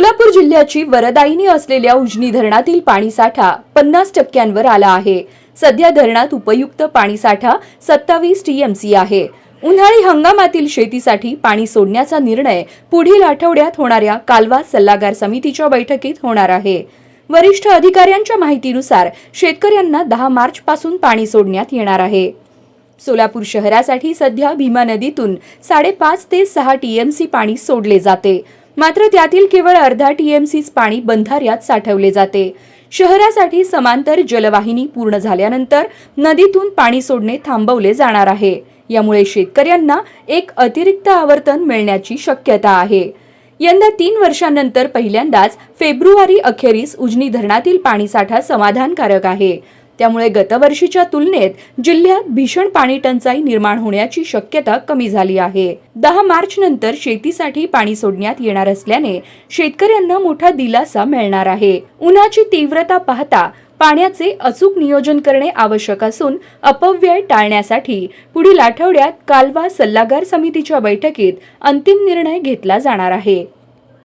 सोलापूर जिल्ह्याची वरदायिनी असलेल्या उजनी धरणातील पाणीसाठा 50% आला आहे। सध्या धरणात उपयुक्त पाणीसाठा 27 टीएमसी आहे। उन्हाळी हंगामातील शेतीसाठी पाणी सोडण्याचा निर्णय पुढील आठवड्यात होणाऱ्या कालवा सल्लागार समितीच्या बैठकीत होणार आहे। वरिष्ठ अधिकाऱ्यांच्या माहितीनुसार शेतकऱ्यांना 10 मार्च पासून पाणी सोडण्यात येणार आहे। सोलापूर शहरासाठी सध्या भीमा नदीतून 5.5 ते 6 टीएमसी पाणी सोडले जाते, मात्र त्यातील केवळ अर्धा टीएमसीच पाणी बंधाऱ्यात साठवले जाते। शहरासाठी समांतर जलवाहिनी पूर्ण झाल्यानंतर नदीतून पाणी सोडणे थांबवले जाणार आहे। यामुळे शेतकऱ्यांना एक अतिरिक्त आवर्तन मिळण्याची शक्यता आहे। यंदा 3 वर्षांनंतर पहिल्यांदाच फेब्रुवारी अखेरीस उजनी धरणातील पाणीसाठा समाधानकारक आहे। त्यामुळे गतवर्षीच्या तुलनेत जिल्ह्यात भीषण पाणी टंचाई निर्माण होण्याची शक्यता कमी झाली आहे। 10 मार्च नंतर शेतीसाठी पाणी सोडण्यात येणार असल्याने शेतकऱ्यांना मोठा दिलासा मिळणार आहे। उन्हाची तीव्रता पाहता पाण्याचे अचूक नियोजन करणे आवश्यक असून अपव्यय टाळण्यासाठी पुढील आठवड्यात कालवा सल्लागार समितीच्या बैठकीत अंतिम निर्णय घेतला जाणार आहे।